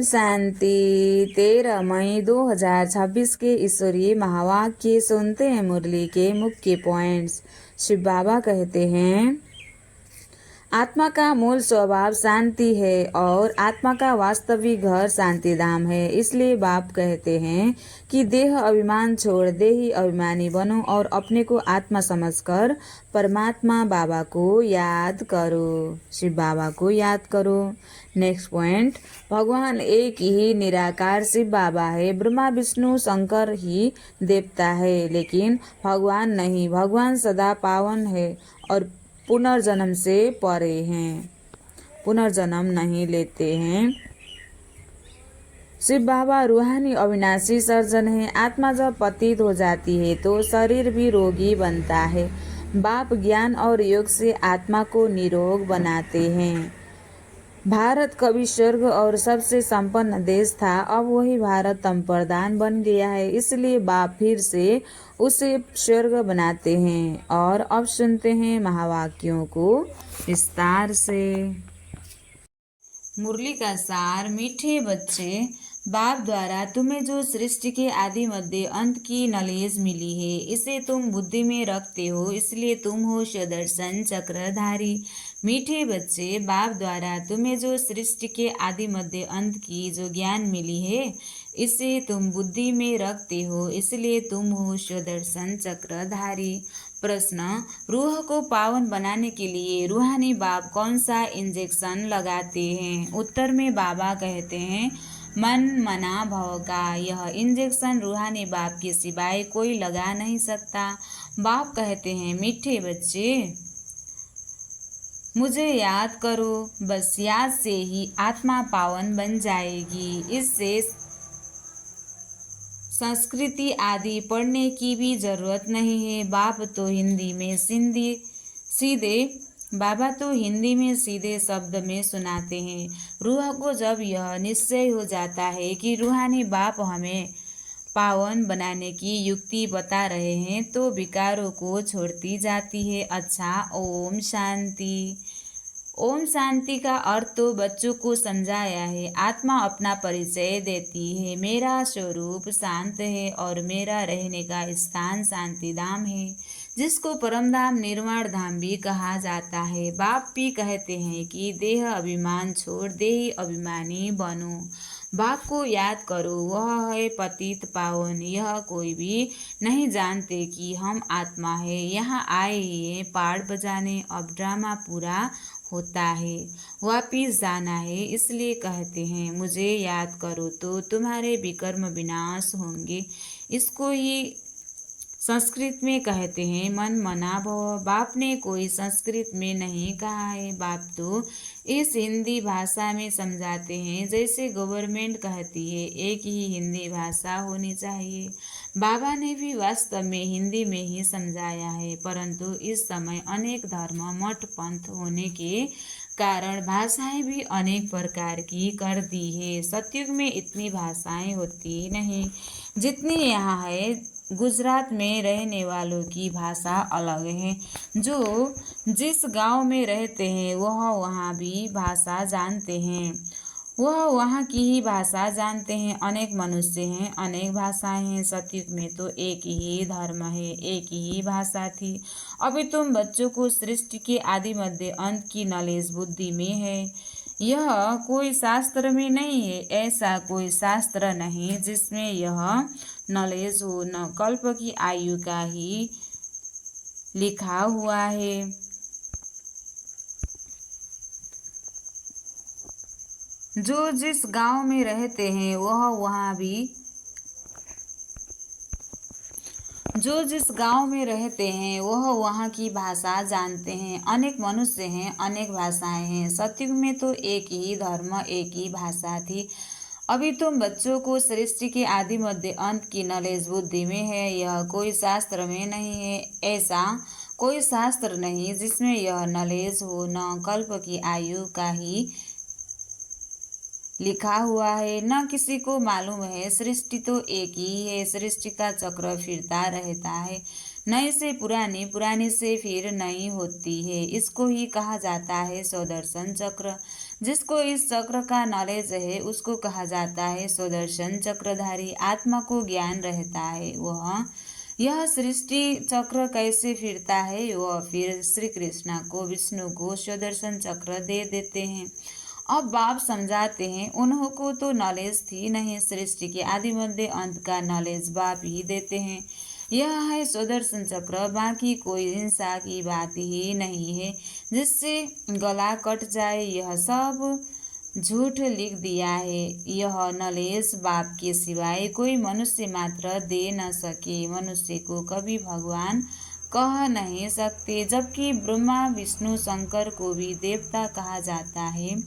शांति। 13 मई 2026 के ईश्वरीय महावाक्य सुनते हैं। मुरली के मुख्य पॉइंट्स। शिव बाबा कहते हैं, आत्मा का मूल स्वभाव शांति है और आत्मा का वास्तविक घर शांति धाम है। इसलिए बाप कहते हैं कि देह अभिमान छोड़ देही अभिमानी बनो और अपने को आत्मा समझकर परमात्मा बाबा को याद करो। शिव बाबा को याद करो। नेक्स्ट पॉइंट, भगवान एक ही निराकार शिव बाबा है। ब्रह्मा विष्णु शंकर ही देवता है, लेकिन भगवान नहीं। भगवान सदा पावन है और पुनर्जन्म से परे हैं, पुनर्जन्म नहीं लेते हैं। शिव बाबा रूहानी अविनाशी सर्जन है। आत्मा जब पतित हो जाती है तो शरीर भी रोगी बनता है। बाप ज्ञान और योग से आत्मा को निरोग बनाते हैं। भारत कभी स्वर्ग और सबसे संपन्न देश था, अब वही भारत तमप्रधान बन गया है। इसलिए बाप फिर से उसे स्वर्ग बनाते हैं। और अब सुनते हैं महावाक्यों को विस्तार से। मुरली का सार। मीठे बच्चे, बाप द्वारा तुम्हें जो सृष्टि के आदि मध्य अंत की नॉलेज मिली है, इसे तुम बुद्धि में रखते हो, इसलिए तुम हो सुदर्शन चक्रधारी। मीठे बच्चे, बाप द्वारा तुम्हें जो सृष्टि के आदि मध्य अंत की जो ज्ञान मिली है, इसे तुम बुद्धि में रखते हो, इसलिए तुम हो सुदर्शन चक्रधारी। प्रश्न, रूह को पावन बनाने के लिए रूहानी बाप कौन सा इंजेक्शन लगाते हैं? उत्तर में बाबा कहते हैं, मन मना भव का। यह इंजेक्शन रूहानी बाप के सिवाय कोई लगा नहीं सकता। बाप कहते हैं, मीठे बच्चे, मुझे याद करो। बस याद से ही आत्मा पावन बन जाएगी। इससे संस्कृति आदि पढ़ने की भी जरूरत नहीं है। बाबा तो हिंदी में सीधे शब्द में सुनाते हैं। रूह को जब यह निश्चय हो जाता है कि रूहानी बाप हमें पावन बनाने की युक्ति बता रहे हैं, तो विकारों को छोड़ती जाती है। अच्छा, ओम शांति। ओम शांति का अर्थ तो बच्चों को समझाया है। आत्मा अपना परिचय देती है, मेरा स्वरूप शांत है और मेरा रहने का स्थान शांति धाम है, जिसको परम धाम निर्वाण धाम भी कहा जाता है। बाप भी कहते हैं कि देह अभिमान छोड़ देही अभिमानी बनो। बाप को याद करो, वह है पतित पावन। यह कोई भी नहीं जानते कि हम आत्मा है। यहाँ आए हैं पाठ बजाने, अब ड्रामा पूरा होता है, वापिस जाना है। इसलिए कहते हैं, मुझे याद करो तो तुम्हारे विकर्म विनाश होंगे। इसको ही संस्कृत में कहते हैं मन मना भव। बाप ने कोई संस्कृत में नहीं कहा है, बाप तो इस हिंदी भाषा में समझाते हैं जैसे गवर्नमेंट कहती है। एक ही हिंदी भाषा होनी चाहिए। बाबा ने भी वास्तव में हिंदी में ही समझाया है, परंतु इस समय अनेक धर्म मठ पंथ होने के कारण भाषाएं भी अनेक प्रकार की कर दी है। सतयुग में इतनी भाषाएं होती नहीं जितनी यहाँ है। गुजरात में रहने वालों की भाषा अलग है। जो जिस गांव में रहते हैं वह वहाँ भी भाषा जानते हैं, वह वहाँ की ही भाषा जानते हैं। अनेक मनुष्य हैं, अनेक भाषाएं हैं। सतयुग में तो एक ही धर्म है, एक ही भाषा थी। अभी तुम बच्चों को सृष्टि के आदि मध्य अंत की नॉलेज बुद्धि में है। यह कोई शास्त्र में नहीं है। ऐसा कोई शास्त्र नहीं जिसमें यह नॉलेज हो, न कल्प की आयु का ही लिखा हुआ है। जो जिस गांव में रहते हैं वह वहाँ भी जो जिस गांव में रहते हैं वह वहाँ की भाषा जानते हैं। अनेक मनुष्य हैं, अनेक भाषाएं हैं। सतयुग में तो एक ही धर्म, एक ही भाषा थी। अभी तुम बच्चों को सृष्टि के आदि मध्य अंत की नॉलेज बुद्धि में है। यह कोई शास्त्र में नहीं है। ऐसा कोई शास्त्र नहीं जिसमें यह नॉलेज हो, न कल्प की आयु का ही लिखा हुआ है। न किसी को मालूम है। सृष्टि तो एक ही है। सृष्टि का चक्र फिरता रहता है। नई से पुरानी, पुरानी से फिर नई होती है। इसको ही कहा जाता है सुदर्शन चक्र। जिसको इस चक्र का नॉलेज है उसको कहा जाता है सुदर्शन चक्रधारी। आत्मा को ज्ञान रहता है वह यह सृष्टि चक्र कैसे फिरता है, वह फिर श्री कृष्ण को विष्णु को सुदर्शन चक्र दे देते हैं। अब बाप समझाते हैं उन्हों को तो नॉलेज थी नहीं, सृष्टि के आदि मध्य अंत का नॉलेज बाप ही देते हैं। यह है सुदर्शन चक्र, बाकी कोई हिंसा की बात ही नहीं है जिससे गला कट जाए। यह सब झूठ लिख दिया है। यह नॉलेज बाप के सिवाय कोई मनुष्य मात्र दे न सके। मनुष्य को कभी भगवान कह नहीं सकते, जबकि ब्रह्मा विष्णु शंकर को भी देवता कहा जाता है।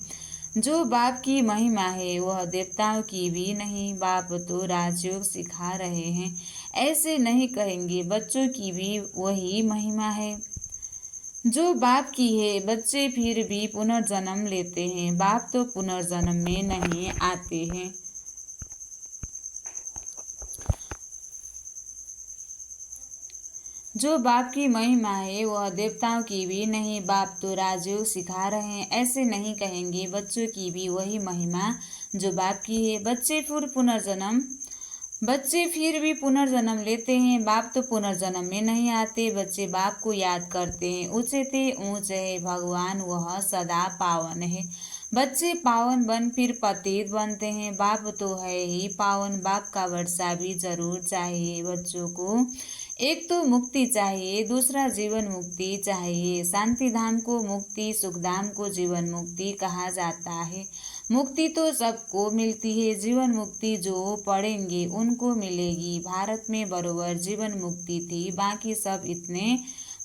जो बाप की महिमा है वह देवताओं की भी नहीं। बाप तो राजयोग सिखा रहे हैं, ऐसे नहीं कहेंगे। बच्चों की भी वही महिमा है जो बाप की है। बच्चे फिर भी पुनर्जन्म लेते हैं, बाप तो पुनर्जन्म में नहीं आते हैं। जो बाप की महिमा है वह देवताओं की भी नहीं। बाप तो राजयोग सिखा रहे हैं, ऐसे नहीं कहेंगे। बच्चों की भी वही महिमा जो बाप की है। बच्चे फिर भी पुनर्जन्म लेते हैं, बाप तो पुनर्जन्म में नहीं आते। बच्चे बाप को याद करते हैं। ऊंचे ते ऊंच है भगवान, वह सदा पावन है। बच्चे पावन बन फिर पतित बनते हैं, बाप तो है ही पावन। बाप का वर्षा भी जरूर चाहिए बच्चों को। एक तो मुक्ति चाहिए, दूसरा जीवन मुक्ति चाहिए। शांति धाम को मुक्ति, सुखधाम को जीवन मुक्ति कहा जाता है। मुक्ति तो सबको मिलती है, जीवन मुक्ति जो पढ़ेंगे उनको मिलेगी। भारत में बरोबर जीवन मुक्ति थी, बाकी सब इतने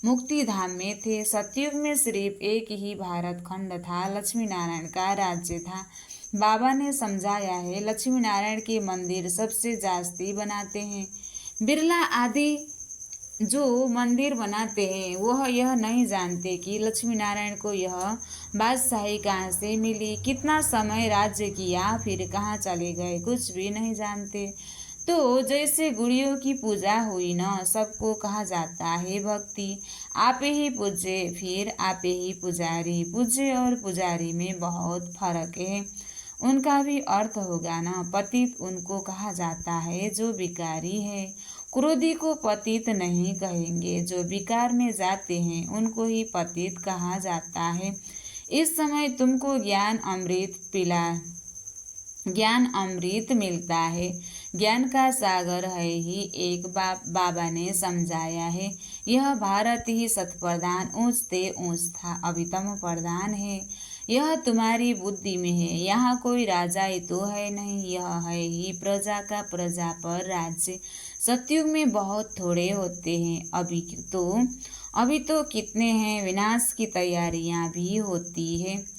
मुक्ति धाम में थे। सतयुग में सिर्फ एक ही भारत खंड था, लक्ष्मी नारायण का राज्य था। बाबा ने समझाया है लक्ष्मी नारायण के मंदिर सबसे जास्ती बनाते हैं। बिरला आदि जो मंदिर बनाते हैं वह यह नहीं जानते कि लक्ष्मी नारायण को यह बादशाही कहाँ से मिली, कितना समय राज्य किया, फिर कहाँ चले गए, कुछ भी नहीं जानते। तो जैसे गुड़ियों की पूजा हुई न, सबको कहा जाता है भक्ति। आप ही पूज्य फिर आप ही पुजारी। पूज्य और पुजारी में बहुत फर्क है, उनका भी अर्थ होगा न। पतित उनको कहा जाता है जो विकारी है। क्रोधी को पतित नहीं कहेंगे, जो विकार में जाते हैं उनको ही पतित कहा जाता है। इस समय तुमको ज्ञान अमृत मिलता है। ज्ञान का सागर है ही एक। बाबा ने समझाया है यह भारत ही सतप्रधान ऊंचते ऊंच था, अभितम प्रधान है। यह तुम्हारी बुद्धि में है, यहाँ कोई राजा ही तो है नहीं, यह है ही प्रजा का प्रजा पर राज्य। सतयुग में बहुत थोड़े होते हैं, अभी तो कितने हैं। विनाश की तैयारियां भी होती है।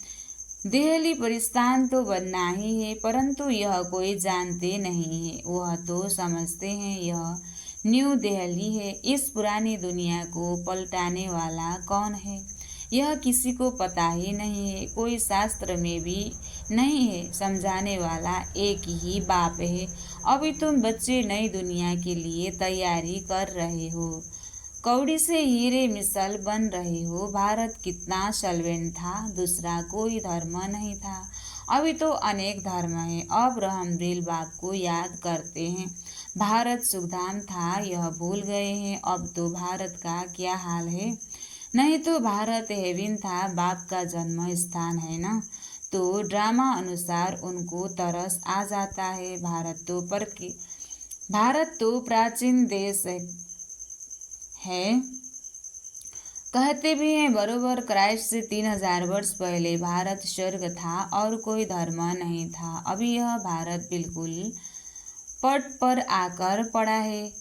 दिल्ली परिस्थान तो बनना ही है, परंतु यह कोई जानते नहीं है। वह तो समझते हैं यह न्यू दिल्ली है। इस पुरानी दुनिया को पलटाने वाला कौन है यह किसी को पता ही नहीं है, कोई शास्त्र में भी नहीं है। समझाने वाला एक ही बाप है। अभी तुम बच्चे नई दुनिया के लिए तैयारी कर रहे हो, कौड़ी से हीरे मिसल बन रहे हो। भारत कितना सलवेन था, दूसरा कोई धर्म नहीं था। अभी तो अनेक धर्म है। अब रहमदिल बाप को याद करते हैं। भारत सुखधाम था यह भूल गए हैं। अब तो भारत का क्या हाल है। नहीं तो भारत हेविन था, बाप का जन्म स्थान है ना। तो ड्रामा अनुसार उनको तरस आ जाता है। भारत तो प्राचीन देश है, कहते भी हैं। बरोबर क्राइस्ट से 3000 वर्ष पहले भारत स्वर्ग था और कोई धर्म नहीं था। अभी यह भारत बिल्कुल पट पर आकर पड़ा है।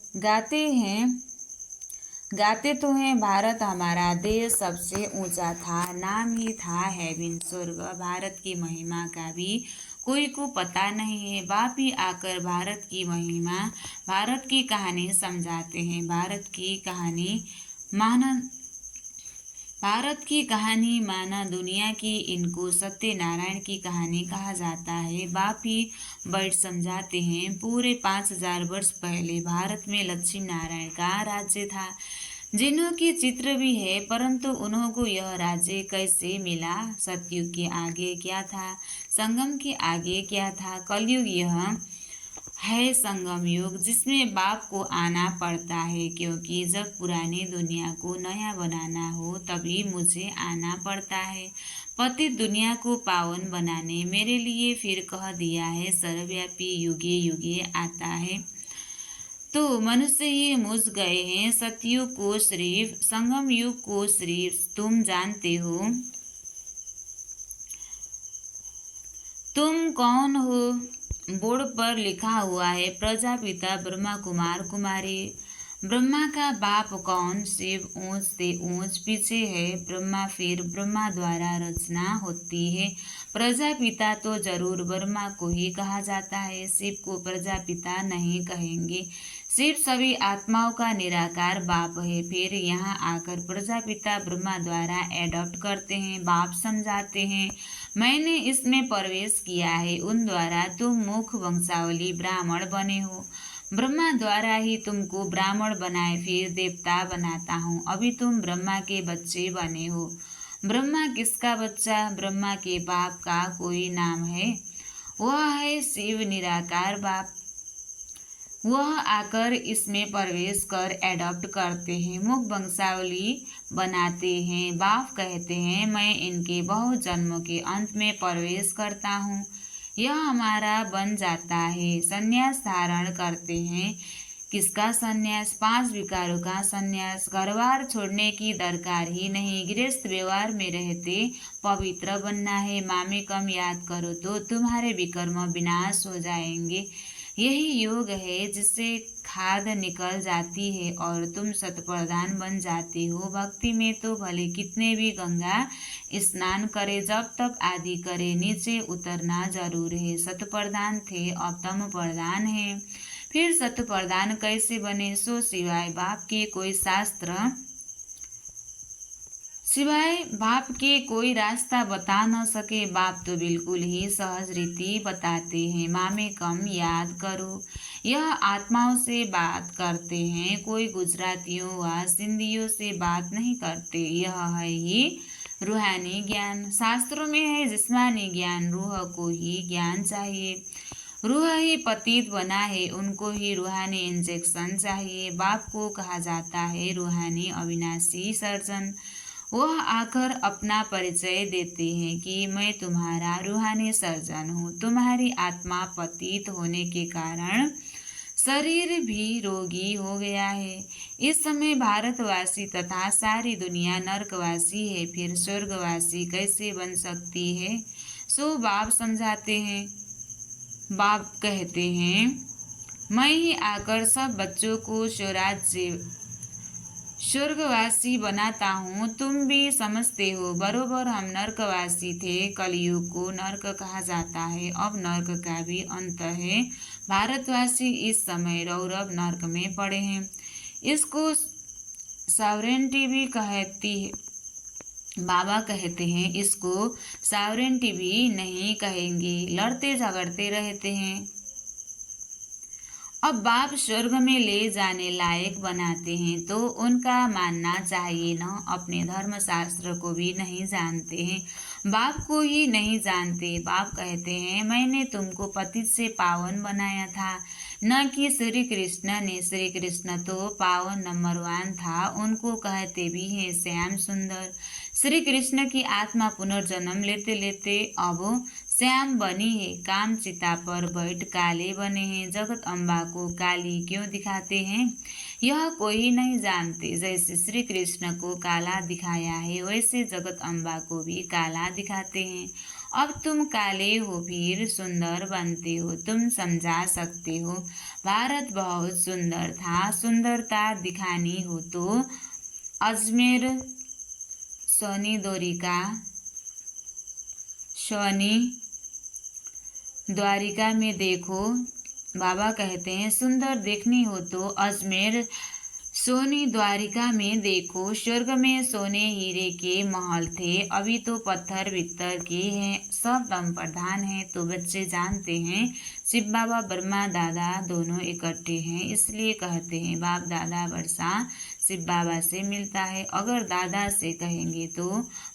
गाते तो हैं भारत हमारा देश सबसे ऊंचा था, नाम ही था हेविन स्वर्ग। भारत की महिमा का भी कोई को पता नहीं है। बाप ही आकर भारत की महिमा, भारत की कहानी समझाते हैं। भारत की कहानी माना दुनिया की, इनको सत्यनारायण की कहानी कहा जाता है। बाप ही बैठ समझाते हैं। पूरे 5000 वर्ष पहले भारत में लक्ष्मी नारायण का राज्य था। जिन्हों की चित्र भी है, परंतु उन्हों को यह राज्य कैसे मिला? सतयुग के आगे क्या था, संगम के आगे क्या था? कलयुग यह है संगम युग, जिसमें बाप को आना पड़ता है, क्योंकि जब पुरानी दुनिया को नया बनाना हो तभी मुझे आना पड़ता है। पतित दुनिया को पावन बनाने मेरे लिए फिर कह दिया है सर्वव्यापी युगे युगे आता है। तो मनुष्य ही मुझ गए हैं। सतयुग को सिर्फ, संगम युग को सिर्फ तुम जानते हो। तुम कौन हो? बोर्ड पर लिखा हुआ है प्रजापिता ब्रह्मा कुमार कुमारी। ब्रह्मा का बाप कौन? शिव ऊंच से ऊंच पीछे है ब्रह्मा, फिर ब्रह्मा द्वारा रचना होती है। प्रजापिता तो जरूर ब्रह्मा को ही कहा जाता है, शिव को प्रजापिता नहीं कहेंगे। शिव सभी आत्माओं का निराकार बाप है। फिर यहाँ आकर प्रजापिता ब्रह्मा द्वारा एडॉप्ट करते हैं, बाप समझाते हैं। मैंने इसमें प्रवेश किया है, उन द्वारा तुम मुख वंशावली ब्राह्मण बने हो। ब्रह्मा द्वारा ही तुमको ब्राह्मण बनाए, फिर देवता बनाता हूँ। अभी तुम ब्रह्मा के बच्चे बने हो। ब्रह्मा किसका बच्चा? ब्रह्मा के बाप का कोई नाम है, वह है शिव निराकार बाप। वह आकर इसमें प्रवेश कर एडॉप्ट करते हैं, मुख वंशावली बनाते हैं। बाप कहते हैं मैं इनके बहुत जन्मों के अंत में प्रवेश करता हूँ, यह हमारा बन जाता है। संन्यास धारण करते हैं। किसका संन्यास? 5 विकारों का संन्यास। घरबार छोड़ने की दरकार ही नहीं, गृहस्थ व्यवहार में रहते पवित्र बनना है। मामे कम याद करो तो तुम्हारे विकर्म विनाश हो जाएंगे। यही योग है जिससे खाद निकल जाती है और तुम शतप्रधान बन जाते हो। भक्ति में तो भले कितने भी गंगा स्नान करे, जब तक आदि करे, नीचे उतरना जरूर है। शतप्रधान थे, अब तम प्रधान है। फिर शतप्रधान कैसे बने? सो सिवाय बाप के कोई शास्त्र, सिवाय बाप के कोई रास्ता बता न सके। बाप तो बिल्कुल ही सहज रीति बताते हैं। मामे कम याद करो। यह आत्माओं से बात करते हैं, कोई गुजरातियों व सिंधियों से बात नहीं करते। यह है ही रूहानी ज्ञान। शास्त्रों में है जिस्मानी ज्ञान, रूह को ही ज्ञान चाहिए। रूह ही पतित बना है, उनको ही रूहानी इंजेक्शन चाहिए। बाप को कहा जाता है रूहानी अविनाशी सर्जन। वह आकर अपना परिचय देते हैं कि मैं तुम्हारा रूहानी सर्जन हूँ। तुम्हारी आत्मा पतित होने के कारण शरीर भी रोगी हो गया है। इस समय भारतवासी तथा सारी दुनिया नरकवासी है, फिर स्वर्गवासी कैसे बन सकती है? सो बाप समझाते हैं। बाप कहते हैं मैं ही आकर सब बच्चों को स्वराज्य स्वर्गवासी बनाता हूँ। तुम भी समझते हो, बरोबर हम नरकवासी थे। कलयुग को नरक कहा जाता है, अब नरक का भी अंत है। भारतवासी इस समय रौरव नरक में पड़े हैं। इसको सॉवरेंटी भी कहती है। बाबा कहते हैं इसको सॉवरेंटी भी नहीं कहेंगे, लड़ते झगड़ते रहते हैं। अब बाप स्वर्ग में ले जाने लायक बनाते हैं तो उनका मानना चाहिए न। अपने धर्मशास्त्र को भी नहीं जानते हैं, बाप को ही नहीं जानते। बाप कहते हैं मैंने तुमको पतित से पावन बनाया था, न कि श्री कृष्ण ने। श्री कृष्ण तो पावन नंबर 1 था, उनको कहते भी हैं श्याम सुंदर। श्री कृष्ण की आत्मा पुनर्जन्म लेते लेते अब श्याम बनी है। काम चिता पर बैठ काले बने हैं। जगत अम्बा को काली क्यों दिखाते हैं, यह कोई नहीं जानते। जैसे श्री कृष्ण को काला दिखाया है, वैसे जगत अम्बा को भी काला दिखाते हैं। अब तुम काले हो, फिर सुंदर बनते हो। तुम समझा सकते हो भारत बहुत सुंदर था। सुंदरता दिखानी हो तो अजमेर सोनी द्वारिका द्वारिका में देखो। बाबा कहते हैं सुंदर देखनी हो तो अजमेर सोनी द्वारिका में देखो। स्वर्ग में सोने हीरे के महल थे, अभी तो पत्थर बित्तर के हैं। सब दम प्रधान है तो बच्चे जानते हैं शिव बाबा ब्रह्मा दादा दोनों इकट्ठे हैं, इसलिए कहते हैं बाप दादा वर्षा शिव बाबा से मिलता है। अगर दादा से कहेंगे तो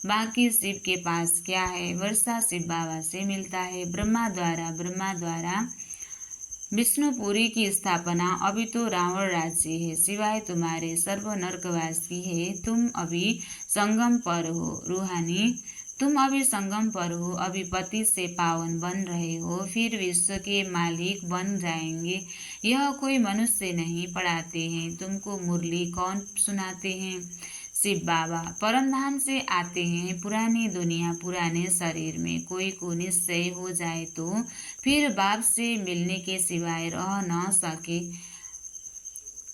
बाकी शिव के पास क्या है। वर्षा शिव बाबा से मिलता है। ब्रह्मा द्वारा विष्णुपुरी की स्थापना। अभी तो रावण राज्य है, सिवाय तुम्हारे सर्व नरकवासी है। तुम अभी संगम पर हो रूहानी, तुम अभी संगम पर हो। अभी पति से पावन बन रहे हो, फिर विश्व के मालिक बन जाएंगे। यह कोई मनुष्य नहीं पढ़ाते हैं, तुमको मुरली कौन सुनाते हैं। शिव बाबा परमधाम से आते हैं। पुरानी दुनिया पुराने शरीर में कोई को निश्चय हो जाए तो फिर बाप से मिलने के सिवाय रह न सके।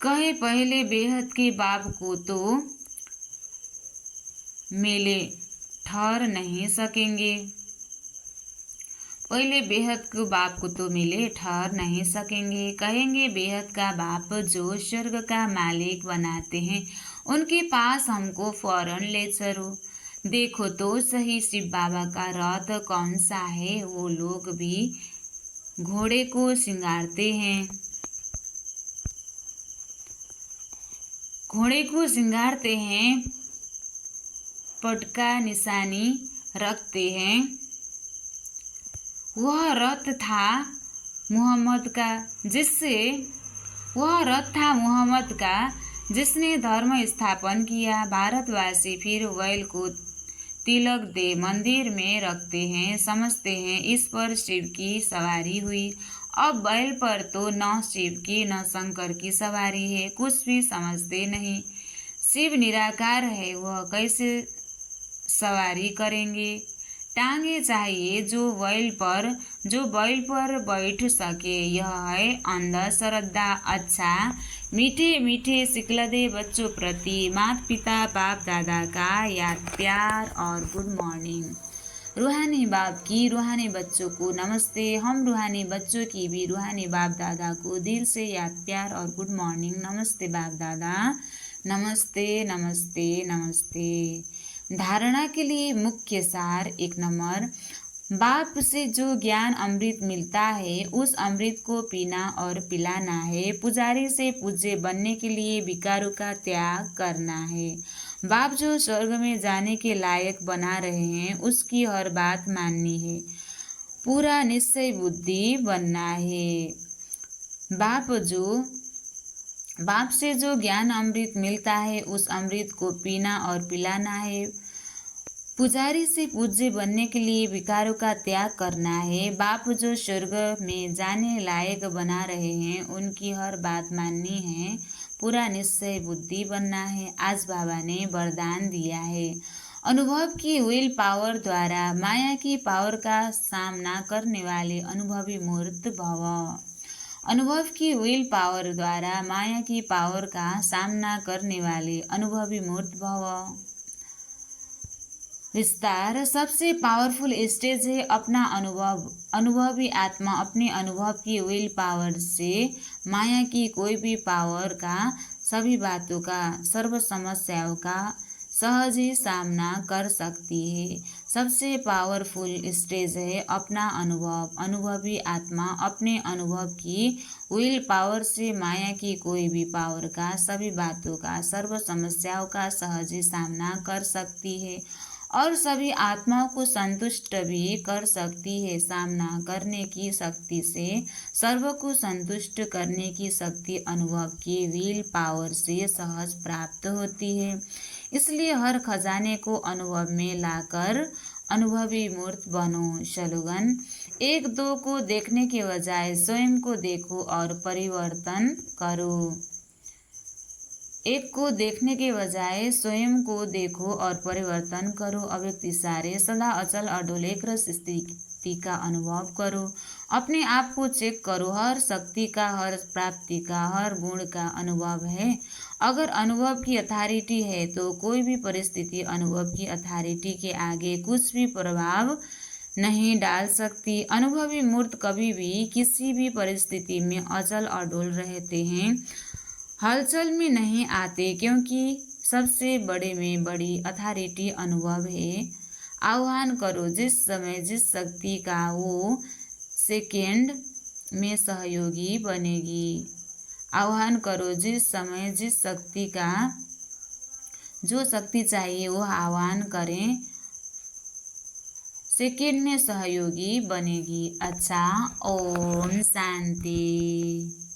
कहे पहले बेहद के बाप को तो मिले ठहर नहीं सकेंगे। पहले बेहद के बाप को तो मिले ठहर नहीं सकेंगे। कहेंगे बेहद का बाप जो स्वर्ग का मालिक बनाते हैं, उनके पास हमको फौरन ले चलो। देखो तो सही शिव बाबा का रथ कौन सा है। वो लोग भी घोड़े को सिंगारते हैं, पटका निशानी रखते हैं। वह रथ था मुहम्मद का, जिसने धर्म स्थापन किया। भारतवासी फिर बैल को तिलक दे मंदिर में रखते हैं, समझते हैं इस पर शिव की सवारी हुई। अब बैल पर तो न शिव की न शंकर की सवारी है, कुछ भी समझते नहीं। शिव निराकार है, वह कैसे सवारी करेंगे। टांगे चाहिए जो बैल पर बैठ सके, यह है अंधश्रद्धा। अच्छा मीठे मीठे सिकलदे बच्चों प्रति माता पिता बाप दादा का याद प्यार और गुड मॉर्निंग। रूहानी बाप की रूहानी बच्चों को नमस्ते। हम रूहानी बच्चों की भी रूहानी बाप दादा को दिल से याद प्यार और गुड मॉर्निंग। नमस्ते बाप दादा, नमस्ते नमस्ते नमस्ते। धारणा के लिए मुख्य सार 1 नंबर, बाप से जो ज्ञान अमृत मिलता है उस अमृत को पीना और पिलाना है। पुजारी से पूज्य बनने के लिए विकारों का त्याग करना है। बाप जो स्वर्ग में जाने के लायक बना रहे हैं उसकी हर बात माननी है, पूरा निश्चय बुद्धि बनना है। बाप से जो ज्ञान अमृत मिलता है उस अमृत को पीना और पिलाना है। पुजारी से पूज्य बनने के लिए विकारों का त्याग करना है। बाप जो स्वर्ग में जाने लायक बना रहे हैं उनकी हर बात माननी है, पूरा निश्चय बुद्धि बनना है। आज बाबा ने वरदान दिया है, अनुभव की विल पावर द्वारा माया की पावर का सामना करने वाले अनुभवी मूर्त भव। अनुभव की विल पावर द्वारा माया की पावर का सामना करने वाले अनुभवी मूर्त भव। विस्तार सबसे पावरफुल स्टेज है अपना अनुभव। अनुभवी आत्मा अपने अनुभव की विल पावर से माया की कोई भी पावर का, सभी बातों का, सर्व समस्याओं का सहज ही सामना कर सकती है। सबसे पावरफुल स्टेज है अपना अनुभव। अनुभवी आत्मा अपने अनुभव की विल पावर से माया की कोई भी पावर का, सभी बातों का, सर्व समस्याओं का सहज ही सामना कर सकती है और सभी आत्माओं को संतुष्ट भी कर सकती है। सामना करने की शक्ति से सर्व को संतुष्ट करने की शक्ति अनुभव की विल पावर से सहज प्राप्त होती है। इसलिए हर खजाने को अनुभव में लाकर अनुभवी मूर्त बनो। स्लोगन, 1-2 को देखने के बजाय स्वयं को देखो और परिवर्तन करो। 1 को देखने के बजाय स्वयं को देखो और परिवर्तन करो। अव्यक्त इशारे, सदा अचल अडोल एक रस स्थिति का अनुभव करो। अपने आप को चेक करो, हर शक्ति का, हर प्राप्ति का, हर गुण का अनुभव है। अगर अनुभव की अथॉरिटी है तो कोई भी परिस्थिति अनुभव की अथॉरिटी के आगे कुछ भी प्रभाव नहीं डाल सकती। अनुभवी मूर्त कभी भी किसी भी परिस्थिति में अचल अडोल रहते हैं, हलचल में नहीं आते, क्योंकि सबसे बड़े में बड़ी अथॉरिटी अनुभव है। आह्वान करो, जिस समय जिस शक्ति का वो सेकेंड में सहयोगी बनेगी। आह्वान करो, जिस समय जिस शक्ति का जो शक्ति चाहिए वो आह्वान करें, सेकंड में सहयोगी बनेगी। अच्छा, ओम शांति।